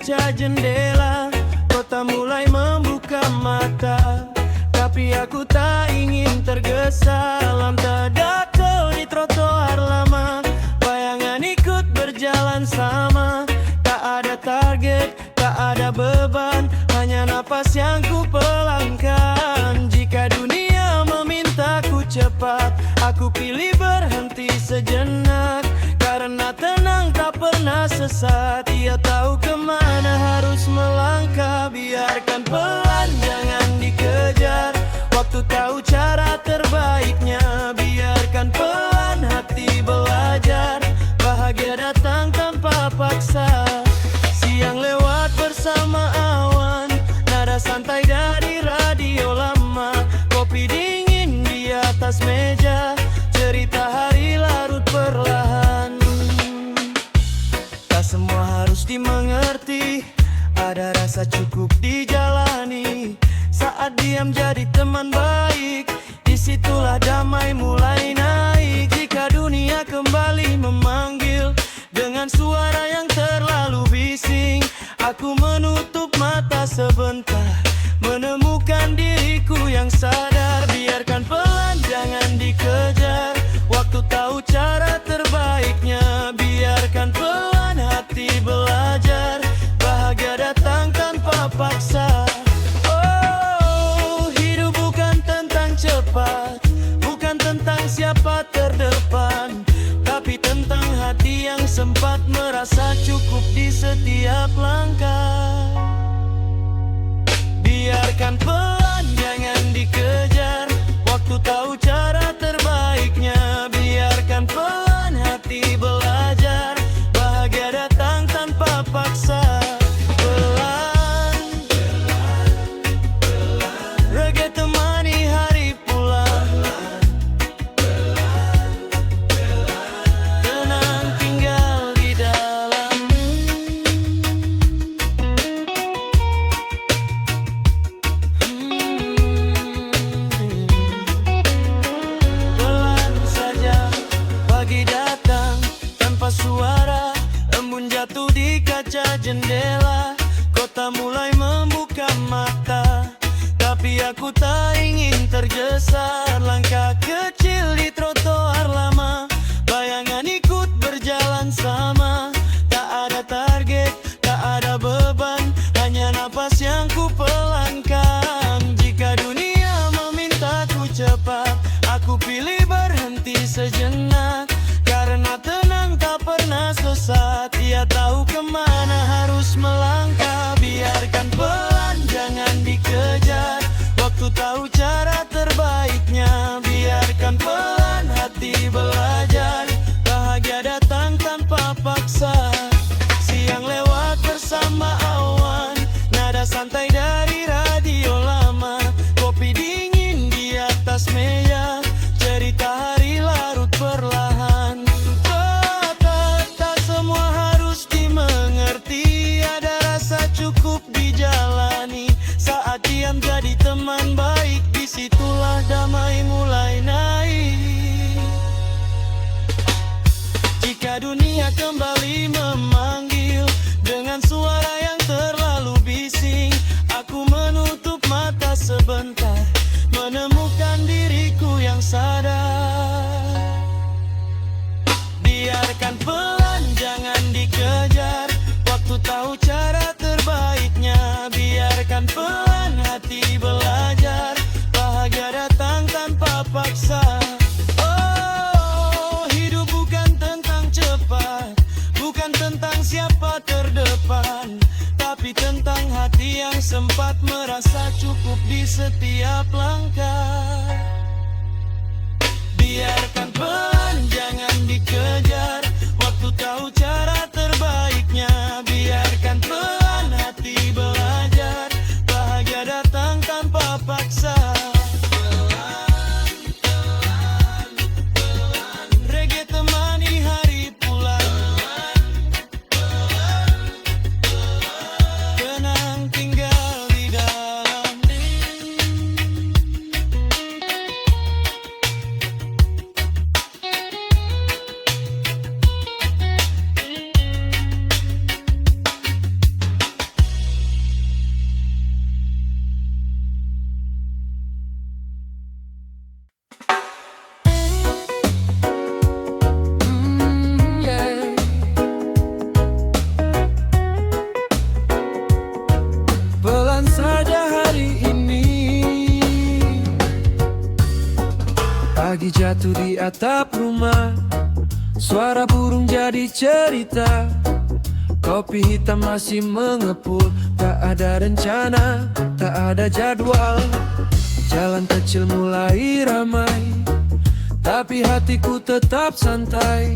kaca jendela, kota mulai membuka mata. Tapi aku tak ingin tergesa, lam tak jatuh di trotoar lama. Bayangan ikut berjalan sama, tak ada target, tak ada beban, hanya napas yang ku pelangkan. Jika dunia memintaku cepat, aku pilih berhenti sejenak. Karena tenang tak pernah sesat, ia tahu kemana harus melangkah. Biarkan pelan, jangan dikejar, waktu tahu cara terbaiknya. Biarkan pelan, hati belajar, bahagia datang tanpa paksa. Siang lewat bersama awan, nada santai dari radio lama. Kopi dingin di atas meja, cerita hari larut perlahan. Tak semua harus dimengerti, ada rasa cukup dijalani. Saat diam jadi teman baik, disitulah damai mulai naik. Jika dunia kembali memanggil dengan suara yang terlalu bising, aku menutup mata sebentar, menemukan diriku yang sadar. Biarkan pelan, jangan dikejar, waktu tahu cara terbaiknya. Biarkan pelan, hati belajar, bahagia datang tanpa paksa. Oh, hidup bukan tentang cepat, bukan tentang siapa terdepan, tapi tentang hati yang sempat merasa cukup di setiap langkah. Biarkan pelan, jangan dikejar, waktu tahu cara terbaiknya. Biarkan pelan, hati belajar, bahagia datang tanpa paksa. Pelan, reggae temani hari pulang. Tenang tinggal di dalam. Pelan saja, pagi datang tanpa suara, embun jatuh di kaca jendela, kota mulai membuka mata. Tapi aku tak ingin tergesa, langkah kecil di trotoar lama. Bayangan ikut berjalan sama, tak ada target, tak ada beban, hanya napas yang ku pelangkan. Jika dunia memintaku cepat, aku pilih berhenti sejenak. Karena tenang tak pernah sesat, ia tahu kemana harus melangkah. Biarkan pelan, jangan dikejar, waktu tahu cara terbaiknya. Biarkan pelan, hati belajar, bahagia datang tanpa paksa. Siang lewat bersama awan, nada santai dari radio lama. Kopi dingin di atas meja, cerita hari larut perlahan. Tak semua harus dimengerti, ada rasa cukup dijalani. Saat diam jadi teman baik, disitulah damai mulai naik. Jika dunia kembali memanggil dengan suara yang terlalu bising, aku menutup mata sebentar, menemukan diriku yang sadar. Biarkan pelan, jangan dikejar, waktu tahu cara terbaiknya. Biarkan pelan, hati belajar, bahagia datang tanpa paksa. Oh, hidup bukan tentang cepat, bukan tentang siapa terdepan, tapi tentang hati yang sempat merasa cukup di setiap langkah. Biarkan pelan, jangan dikejar, waktu tahu cara terbaiknya. Biarkan pelan, hati belajar, bahagia datang tanpa paksa. Pelan, pelan, pelan, reggae temani hari pulang. Pelan, pelan, tenang tinggal di dalam. jatuh di atap rumah, suara burung jadi cerita. Kopi hitam masih mengepul, tak ada rencana, tak ada jadwal. Jalan kecil mulai ramai, tapi hatiku tetap santai.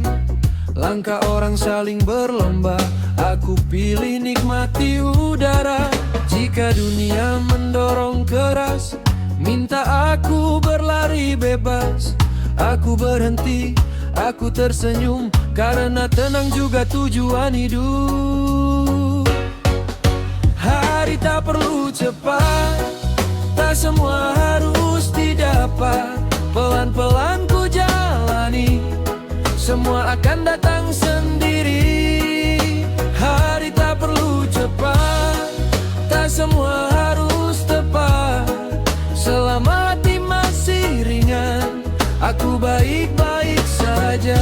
Langkah orang saling berlomba, aku pilih nikmati udara. Jika dunia mendorong keras, minta aku berlari bebas. Aku berhenti, aku tersenyum, karena tenang juga tujuan hidup. Hari tak perlu cepat, tak semua harus didapat. Pelan-pelan ku jalani, semua akan datang sendiri. Hari tak perlu cepat, tak semua harus tepat. Selama hati masih ringan, aku baik-baik saja.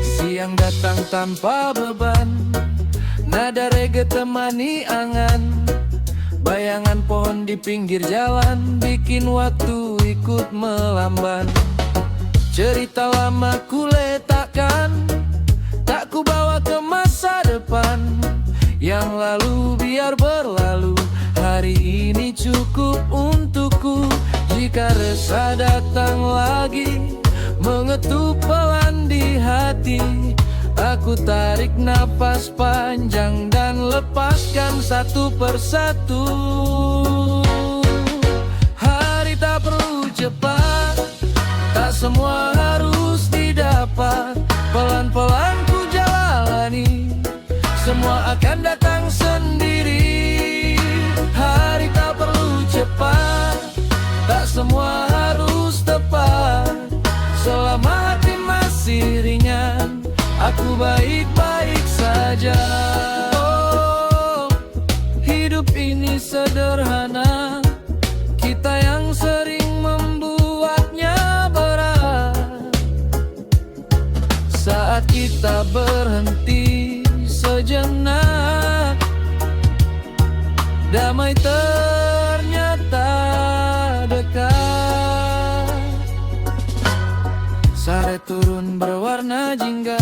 Siang datang tanpa beban, nada reggae temani angan. Bayangan pohon di pinggir jalan bikin waktu ikut melamban. Cerita lama ku letakkan, tak ku bawa ke masa depan. Yang lalu biar berlalu, hari ini cukup untukku. Jika resah datang lagi, mengetuk pelan di hati, aku tarik nafas panjang dan lepaskan satu persatu. Hari tak perlu cepat, tak semua harus didapat. Pelan-pelan ku jalani, semua akan datang sendiri. Hari tak perlu cepat, tak semua harus tepat. Selama hati masih ringan, aku baik-baik saja. Oh, hidup ini sederhana, kita yang sering membuatnya berat. Saat kita berhenti sejenak, damai ternyata dekat. Sare turun berwarna jingga,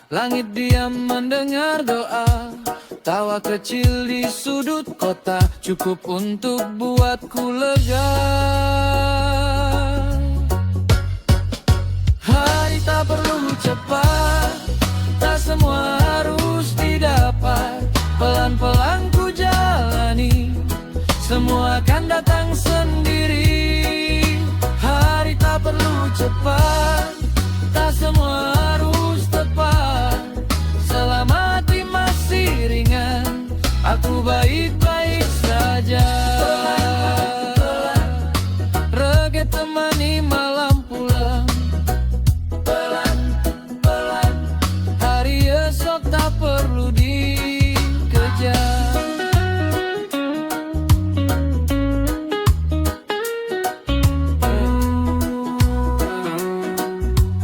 langit diam mendengar doa. Tawa kecil di sudut kota cukup untuk buatku lega. Hari tak perlu cepat, tak semua harus didapat. Pelan-pelan ku jalani, semua akan datang sendiri. Hari tak perlu cepat, tak semua harus tepat. Selama hati masih ringan, aku baik-baik saja. Reggae temani malam pulang, pelan-pelan. Hari esok tak perlu dikejar.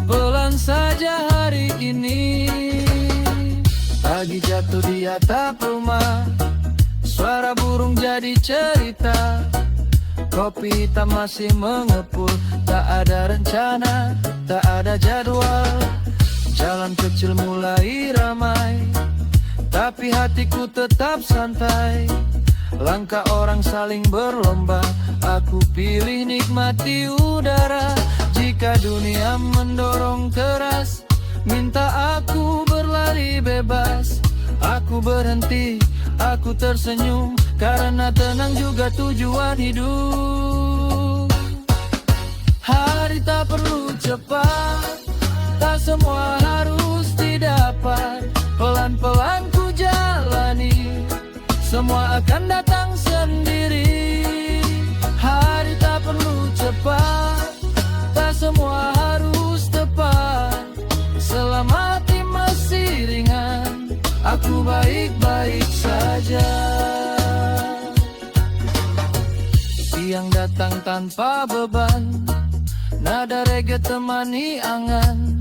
Pelan saja hari ini. Pagi jatuh di atap rumah, suara burung jadi cerita. Kopi hitam masih mengepul, tak ada rencana, tak ada jadwal. Jalan kecil mulai ramai, tapi hatiku tetap santai. Langkah orang saling berlomba, aku pilih nikmati udara. Jika dunia mendorong keras, minta aku berlari bebas. Aku berhenti, aku tersenyum, karena tenang juga tujuan hidup. Hari tak perlu cepat, tak semua harus didapat. Pelan-pelan ku jalani, semua akan datang sendiri. Hari tak perlu cepat, tak semua harus tepat. Selama hati masih ringan, aku baik-baik saja. Siang datang tanpa beban, nada reggae temani angan.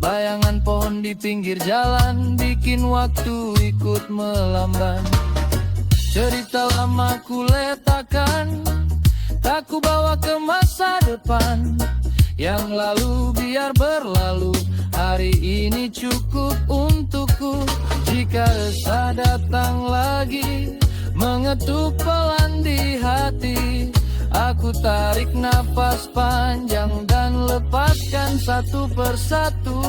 Bayangan pohon di pinggir jalan bikin waktu ikut melamban. Cerita lama ku letakkan, tak ku bawa ke masa depan. Yang lalu biar berlalu, hari ini cukup untukku. Jika resah datang lagi, mengetuk pelan di hati, aku tarik napas panjang dan lepaskan satu persatu.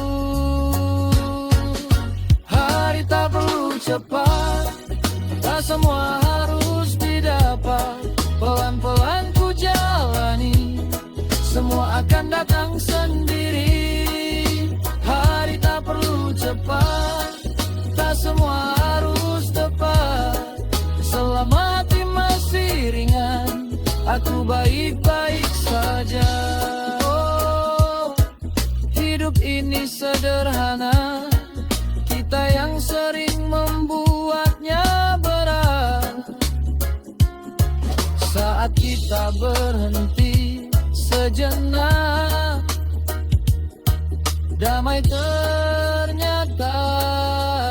Hari tak perlu cepat, tak semua harus didapat. Pelan-pelan ku jalani, semua akan datang sendiri. Hari tak perlu cepat, tak semua harus tepat. Selama hati masih ringan, aku baik-baik saja. Oh, hidup ini sederhana, kita yang sering membuatnya berat. Saat kita berhenti sejenak, damai ternyata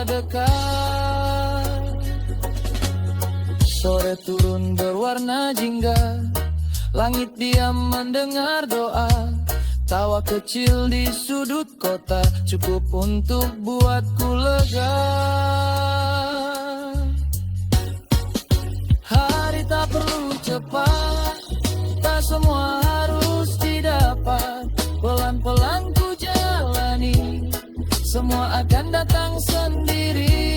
dekat. Sore turun berwarna jingga, langit diam mendengar doa. Tawa kecil di sudut kota cukup untuk buatku lega. Hari tak perlu cepat, tak semua harus didapat. Pelan-pelan ku jalani, semua akan datang sendiri.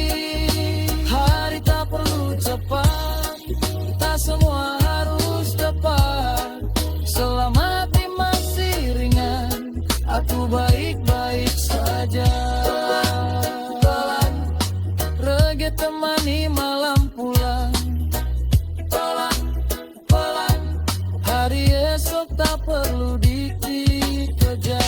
Hari tak perlu cepat, tak semua harus tepat. Selama hati masih ringan, aku baik-baik saja. Pelan, reggae temani malam pulang. Pelan, pelan, hari esok tak perlu dikejar.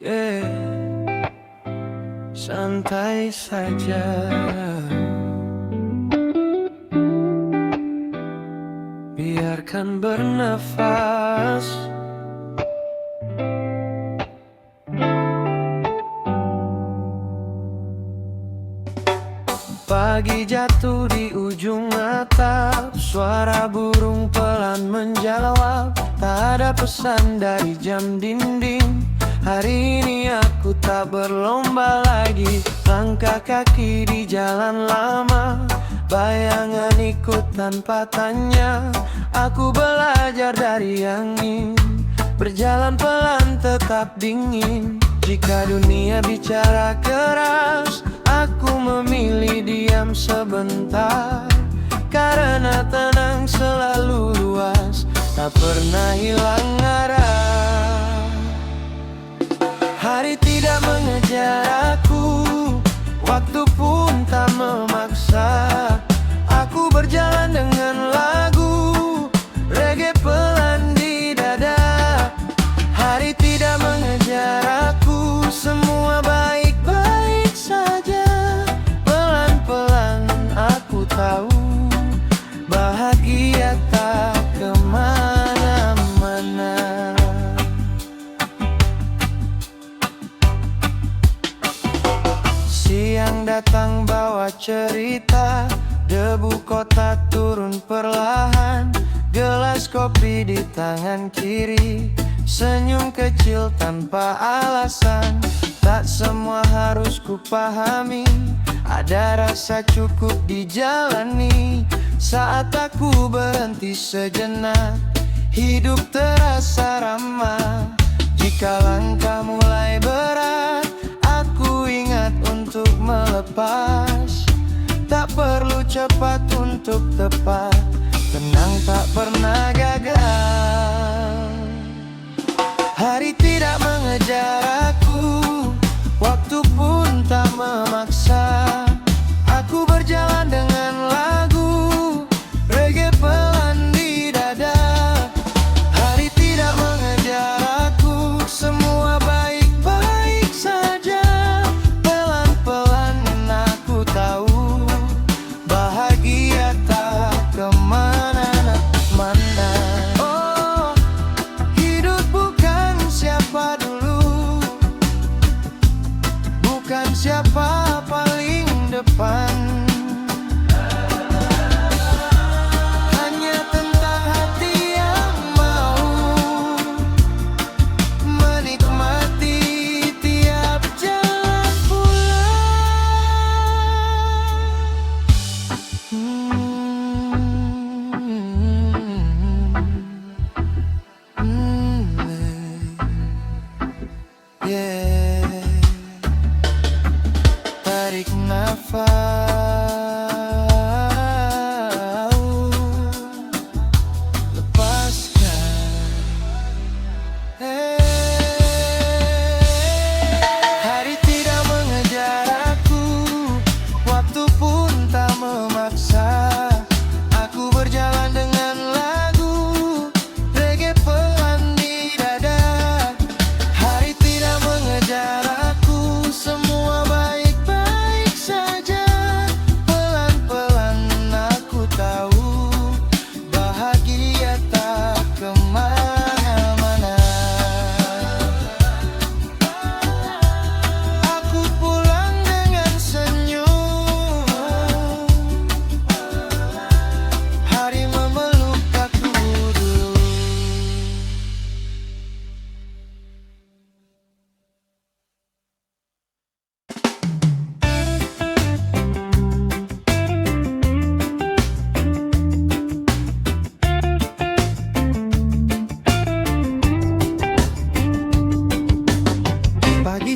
Yeah, santai saja. Biarkan bernafas. Pagi jatuh di ujung atap, suara burung pelan menjawab. Tak ada pesan dari jam dinding. Hari ini aku tak berlomba lagi. Langkah kaki di jalan lama, bayangan ikut tanpa tanya. Aku belajar dari angin, berjalan pelan tetap dingin. Jika dunia bicara keras, aku memilih diam sebentar. Karena tenang selalu luas, tak pernah hilang arah. Hari tidak mengejar aku, waktu pun tak memaksa. Aku berjalan dengan lagu, reggae pelan di dada. Hari tidak mengejar aku, semua baik-baik saja. Pelan-pelan aku tahu, bahagia tak kemana-mana. Siang datang bawa cerita, debu kota turun perlahan. Gelas kopi di tangan kiri, senyum kecil tanpa alasan. Tak semua harus kupahami, ada rasa cukup dijalani. Saat aku berhenti sejenak, hidup terasa ramah. Jika langkah mulai berat, aku ingat untuk melepas. Tak perlu cepat untuk tepat, tenang tak pernah gagal. Hari tidak mengejar aku, waktu pun tak memaksa. Aku berjalan dengan lagu, reggae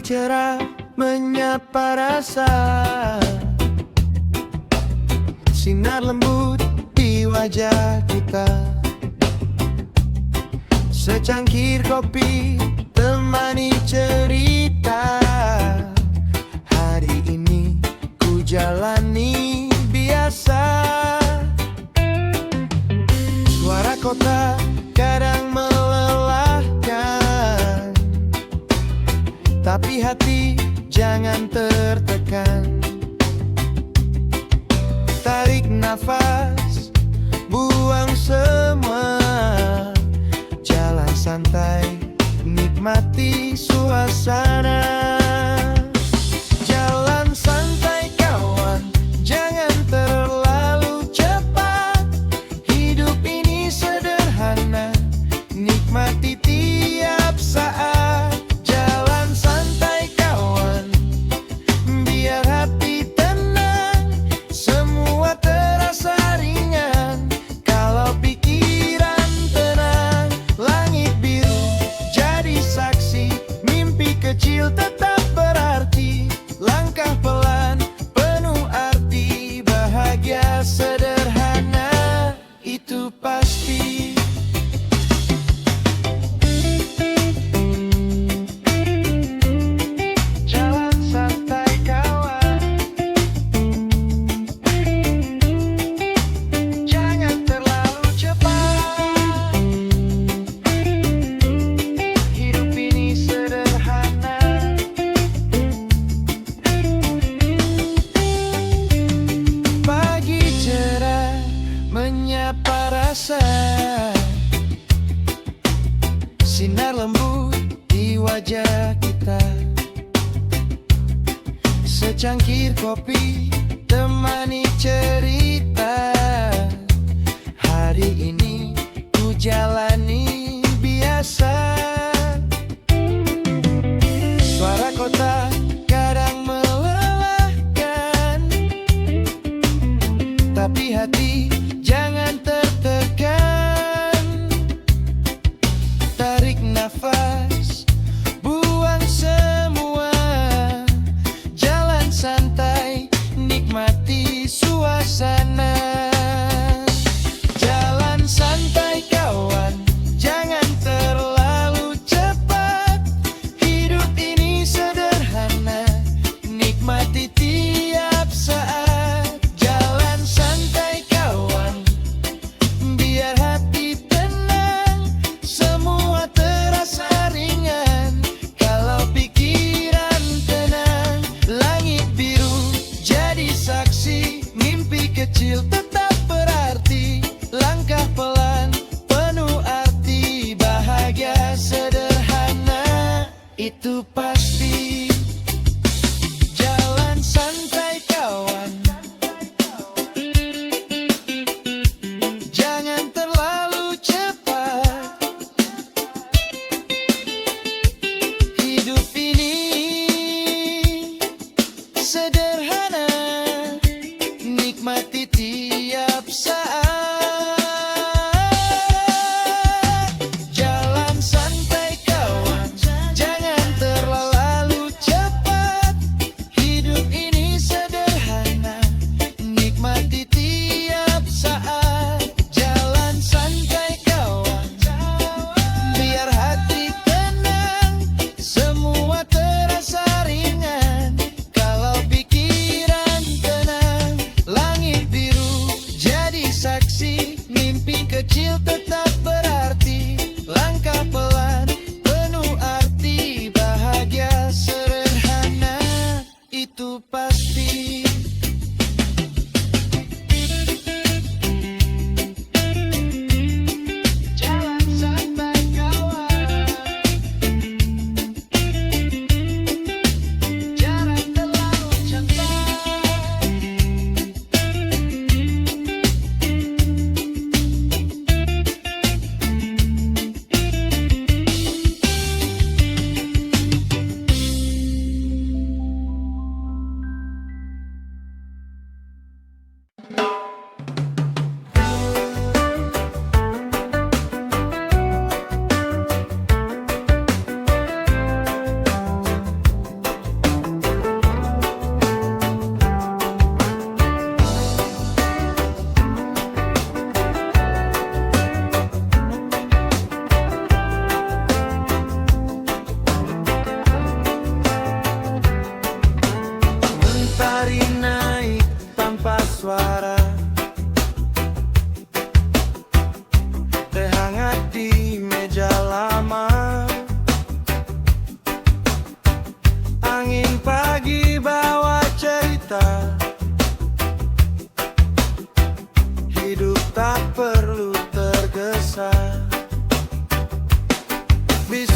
Pagi cerah menyapa rasa, sinar lembut di wajah kita. Secangkir kopi temani cerita. Hari ini ku jalani biasa. Suara kota kadang melelahkan, tapi hati jangan tertekan. Tarik nafas, buang semua. Jalan santai, nikmati suasana. Jalan santai kawan, jangan terlalu cepat. Hidup ini sederhana, nikmati tiap saat. Jalan santai kawan, biar hati tenang. Semua terasa ringan kalau pikiran tenang. Langit biru jadi saksi, mimpi kecil tetap berarti. Langkah pelan penuh arti, bahagia sederhana itu pasti. Jalan santai kawan, jangan terlalu cepat. Hidup ini sederhana. Pagi cerah menyapa rasa, sinar lembut di wajah kita. Secangkir kopi temani cerita. Hari ini ku jalani biasa. Suara kota kadang melelahkan, tapi hati jangan tertekan. Tarik nafas, buang semua. Jalan santai, nikmati suasana. Jalan santai kawan, jangan terlalu cepat. Hidup ini sederhana, nikmati tiap saat. Jalan santai kawan, biar hati tenang. Semua terasa ringan kalau pikiran tenang. Langit biru jadi saksi, mimpi kecil tetap berarti. Langkah pelan penuh arti, bahagia sederhana itu pasti. Jalan santai kawan, jangan terlalu cepat. Hidup ini sederhana, nikmati tiap saat. Jalan santai kawan, jangan terlalu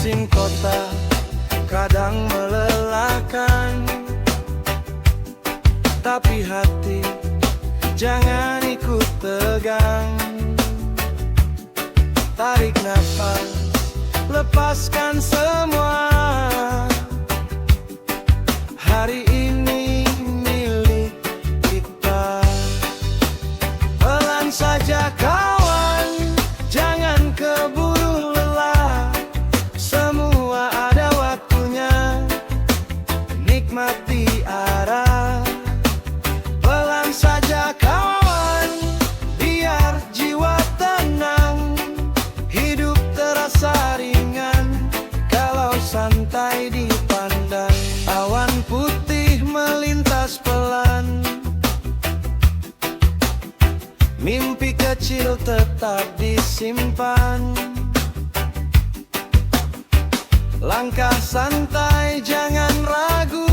Bising kota kadang melelahkan, tapi hati jangan ikut tegang. Tarik nafas, lepaskan semua. Hari ini milik kita. Pelan saja kawan, jangan keburu lelah. Semua ada waktunya, nikmati arah. Pelan saja kawan, biar jiwa tenang. Hidup terasa ringan kalau santai dipandang. Awan putih melintas pelan, mimpi kecil tetap disimpan. Langkah santai jangan ragu,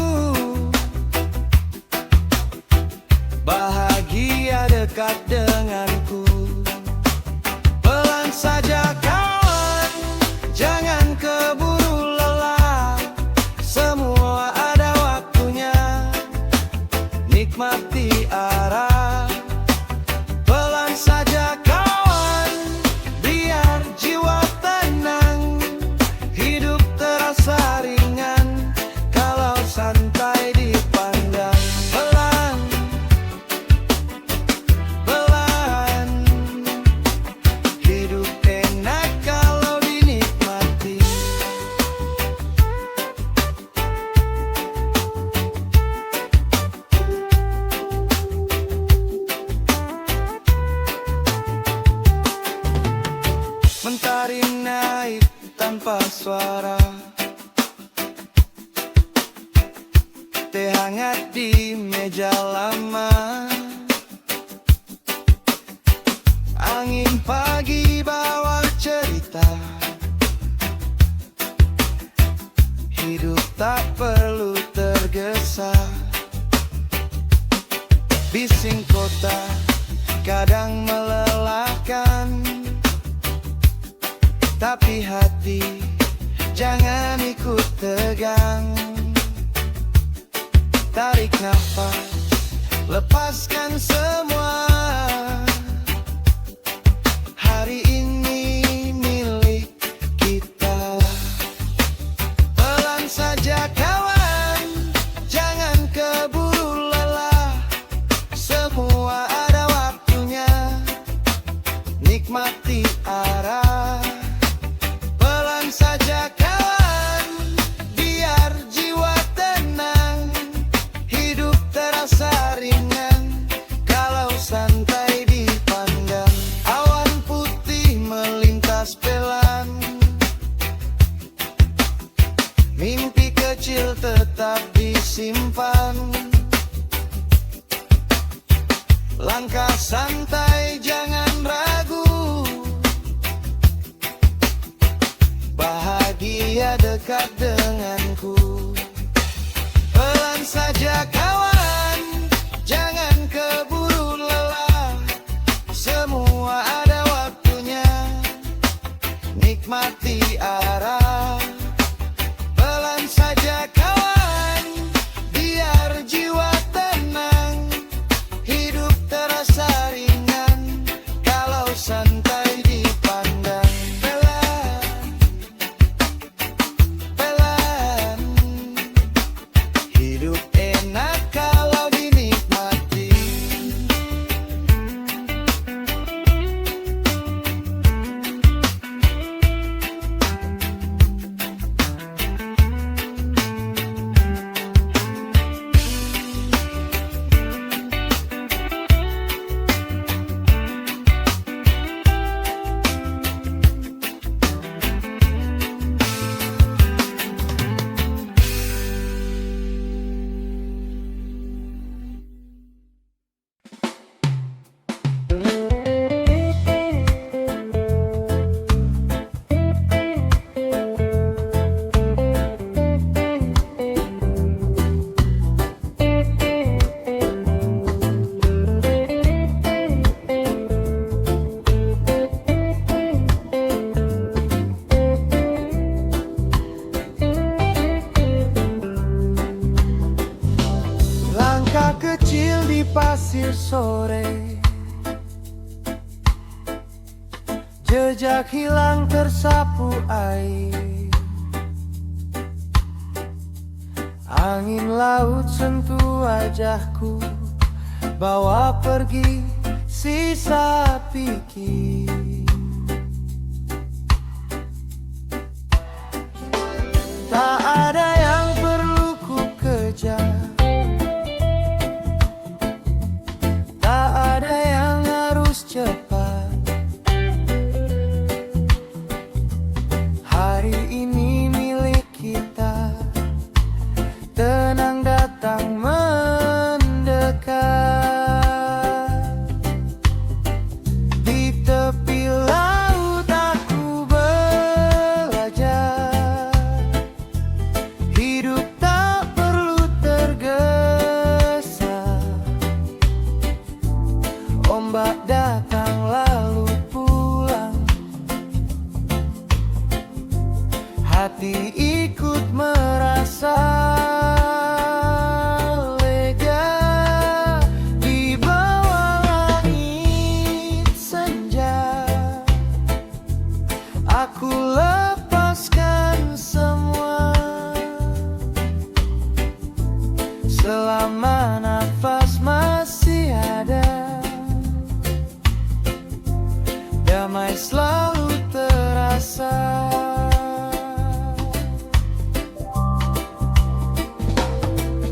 bahagia dekat denganku. Pelan saja kawan, jangan keburu lelah. Semua ada waktunya, nikmati arah. Pelan saja kawan, biar jiwa tenang. Hidup terasa ringan kalau santai dipandang. Pelan, pelan, hidup enak kalau dinikmati. Mentari naik tanpa suara, teh hangat di meja lama. Angin pagi bawa cerita, hidup tak perlu tergesa. Bising kota kadang melelahkan, tapi hati jangan ikut tegang. Tarik nafas, lepaskan semua. Hari ini milik kita. Pelan saja kawan, jangan keburu lelah. Semua ada waktunya, nikmati arah. Pelan saja kawan, biar jiwa tenang. Hidup terasa ringan kalau santai dipandang. Awan putih melintas pelan, mimpi kecil tetap disimpan. Langkah santai jangan ragu, bahagia dekat denganku. Pelan saja kawan, jangan keburu lelah. Semua ada waktunya, nikmati arah. Pelan saja kawan, biar jiwa tenang. Hidup terasa ringan kalau santai dipandang. Pelan, pelan, hidup enak kalau dinikmati. pasir sore, jejak hilang tersapu air. Angin laut sentuh wajahku, bawa pergi sisa pikir. Tak ada yang perlu ku kejar, tak ada yang harus cepat. Hari ini milik kita, tenang datang mendekat. Di tepi laut aku belajar, hidup tak perlu tergesa. Ombak datang lalu pulang, hati ikut merasa lega. Di bawah langit senja, aku lepaskan semua. Selama nafas masih ada, damai selalu terasa.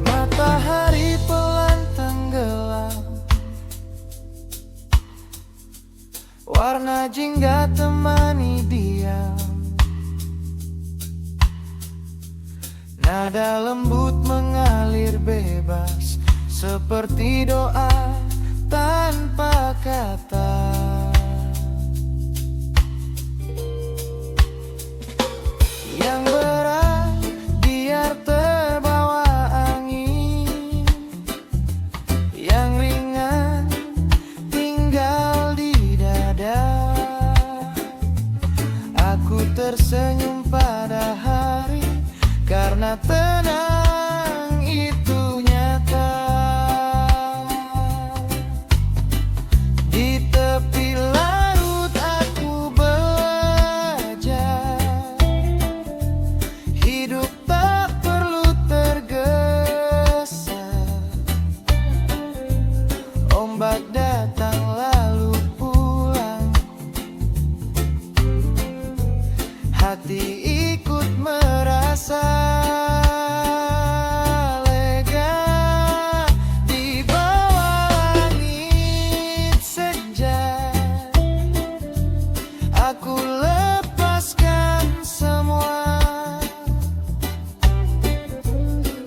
Matahari pelan tenggelam, warna jingga temani diam. Nada lembut mengalir bebas, seperti doa tanpa kata. Yang berat biar terbawa angin, yang ringan tinggal di dada. Aku tersenyum pada hari, karena tenang itu nyata. Di tepi laut aku belajar, hidup tak perlu tergesa. Ombak datang lalu pulang, hati ikut merasa lega. Di bawah langit senja, aku lepaskan semua.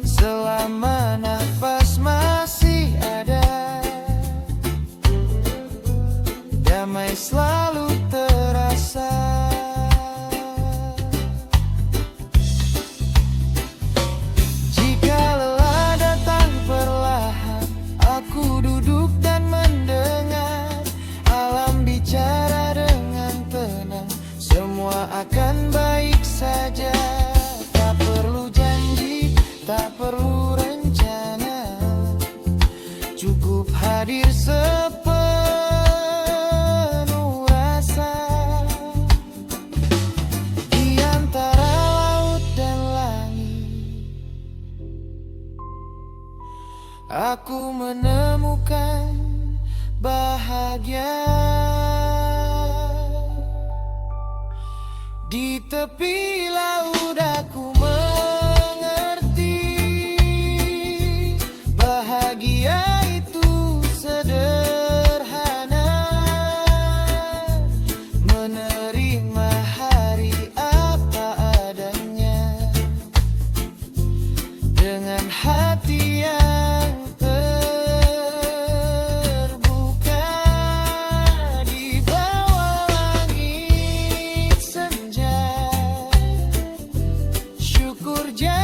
Selama nafas masih ada, damai selalu terasa. Jika lelah datang perlahan, aku duduk dan mendengar alam bicara dengan tenang. Semua akan baik saja, tak perlu janji, tak perlu rencana, cukup hadir sepenuh rasa. Di antara laut dan langit, aku menemukan bahagia. Di tepi laut aku mengerti, bahagia itu sederhana. Menerima hari apa adanya, dengan hati yang terbuka. Di bawah langit senja, syukur jadi